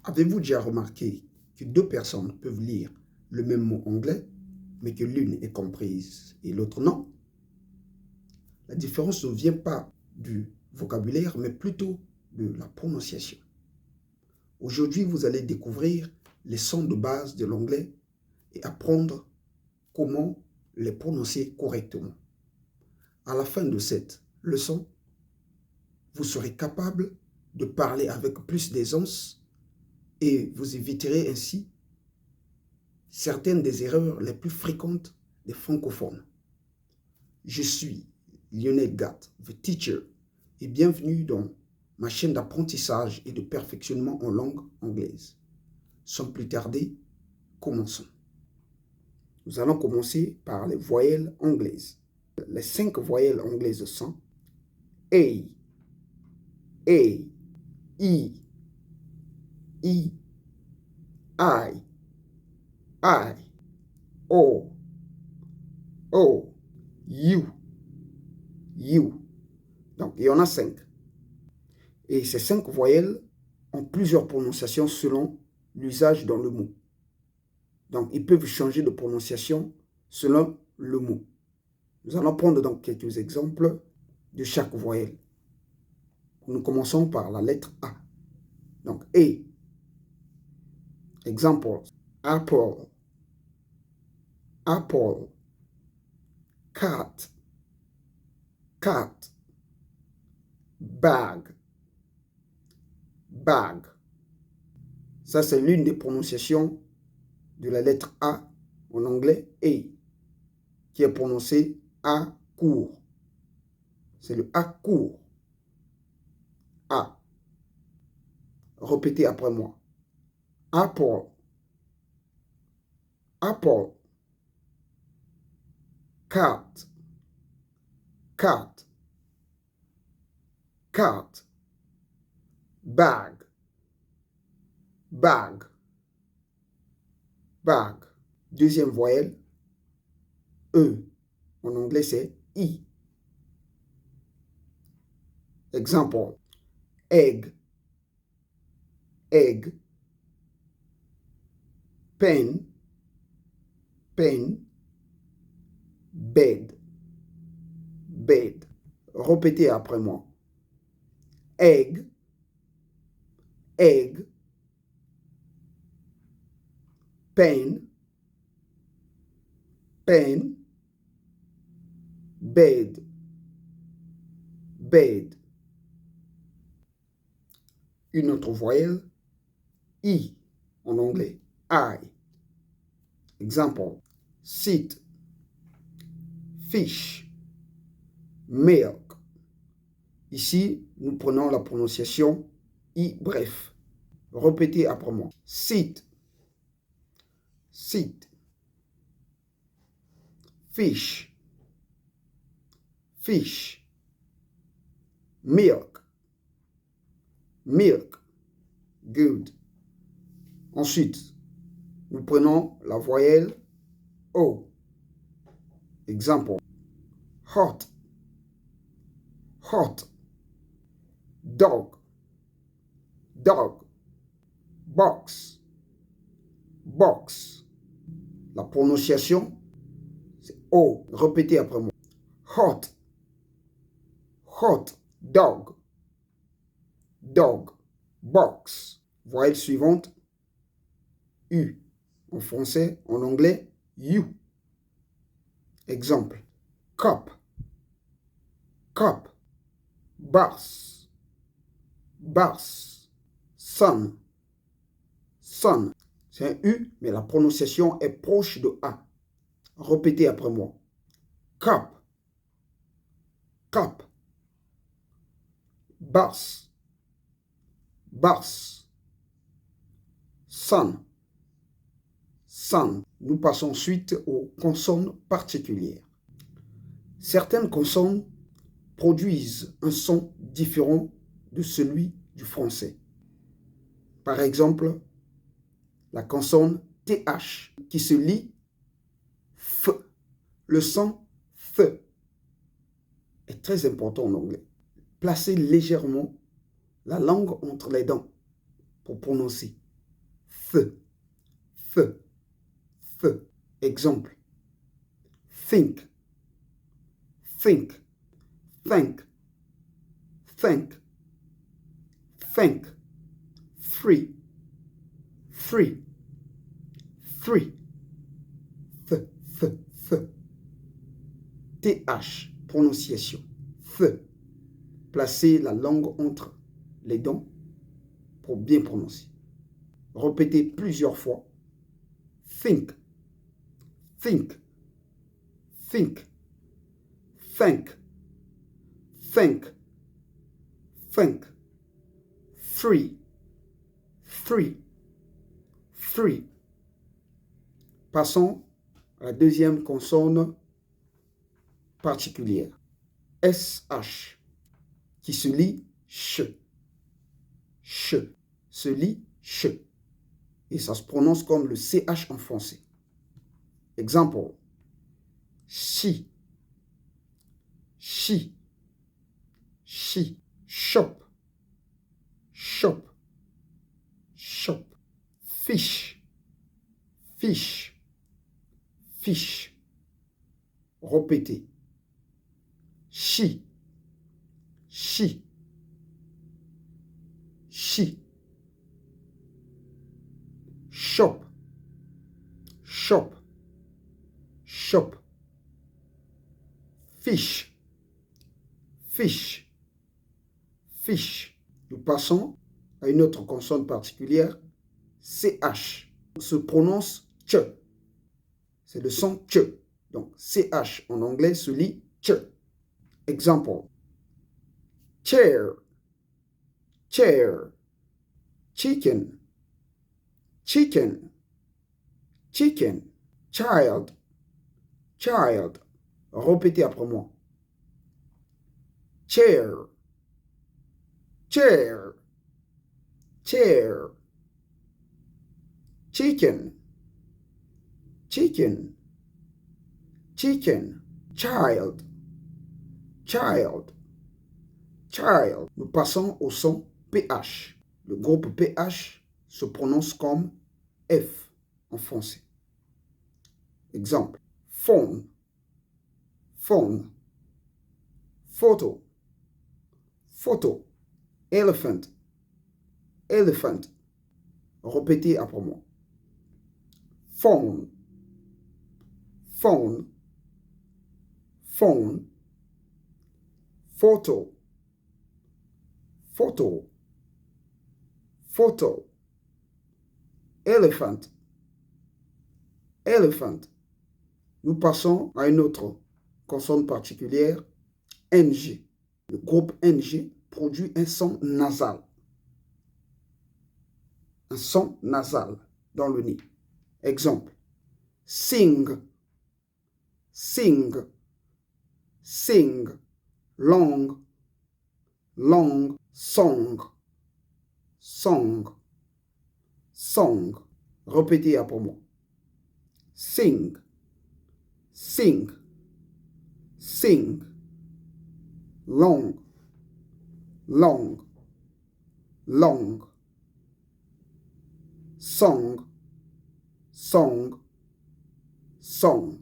Avez-vous déjà remarqué que deux personnes peuvent lire le même mot anglais, mais que l'une est comprise et l'autre non? La différence ne vient pas du vocabulaire, mais plutôt de la prononciation. Aujourd'hui, vous allez découvrir les sons de base de l'anglais et apprendre comment les prononcer correctement. À la fin de cette leçon, vous serez capable de parler avec plus d'aisance et vous éviterez ainsi certaines des erreurs les plus fréquentes des francophones. Je suis Lionel Gatt, the teacher, et bienvenue dans ma chaîne d'apprentissage et de perfectionnement en langue anglaise. Sans plus tarder, commençons. Nous allons commencer par les voyelles anglaises. Les 5 voyelles anglaises sont A, E, I, I, O, U. Donc, il y en a 5. Et ces 5 voyelles ont plusieurs prononciations selon l'usage dans le mot. Donc, ils peuvent changer de prononciation selon le mot. Nous allons prendre donc quelques exemples de chaque voyelle. Nous commençons par la lettre A. Donc, A. Examples. Apple. Apple. Cat. Cat. Bag. Bag. Ça, c'est l'une des prononciations de la lettre A en anglais, A, qui est prononcée A court. C'est le A court. A. Répétez après moi. Apple. Apple. Cat. Cat. Cat. Bag. Bag. Bag. Deuxième voyelle, E. En anglais, c'est I. Exemple. Egg. Egg. Pen. Pen. Bed. Bed. Répétez après moi. Egg. Egg. Pen. Pen. Bed. Bed. Une autre voyelle, I, en anglais, I. Exemple, sit, fish, milk. Ici, nous prenons la prononciation I bref. Répétez après moi. Sit, sit, fish, fish, milk, milk. Good. Ensuite, nous prenons la voyelle O. Exemple. Hot. Hot. Dog. Dog. Box. Box. La prononciation, c'est O. Répétez après moi. Hot. Hot. Dog. Dog. Box. Voyelle suivante, U. En français, en anglais, you. Exemple. Cup. Cup. Bus. Bus. Sun. Sun. C'est un U, mais la prononciation est proche de A. Répétez après moi. Cup. Cup. Bus. Bus. Sun. Sun. Nous passons ensuite aux consonnes particulières. Certaines consonnes produisent un son différent de celui du français. Par exemple, la consonne TH qui se lit F. Le son F est très important en anglais. Placez légèrement la langue entre les dents pour prononcer. th, th, th. Exemple. Think, think, think, think, think. Three, three, three. Th, th, th. TH, prononciation. Th. Placez la langue entre les dents pour bien prononcer. Répétez plusieurs fois. Think, think, think, think, think, think. Three, three, three. Passons à la deuxième consonne particulière. SH, qui se lit ch. Ch, se lit ch. Et ça se prononce comme le CH en français. Exemple. She, she, she. Shop, shop, shop. Fish, fish, fish. Répétez. She, she, she. Shop, shop, shop. Fish, fish, fish. Nous passons à une autre consonne particulière, CH. Se prononce ch. C'est le son ch. Donc, CH en anglais se lit ch. Exemple. Chair, chair. Chicken, chicken, chicken. Child, child. Répétez après moi. Chair, chair, chair. Chicken, chicken, chicken. Child, child, child. Nous passons au son PH. Le groupe PH se prononce comme F en français. Exemple. Phone, phone. Photo, photo. Elephant, elephant. Répétez après moi. Phone, phone, phone. Photo, photo, photo. Elephant, elephant. Nous passons à une autre consonne particulière, NG. Le groupe NG produit un son nasal. Un son nasal dans le nez. Exemple. Sing, sing, sing. Long, long. Song, song, song. Répétez après moi. Sing, sing, sing. Long, long, long. Song, song, song.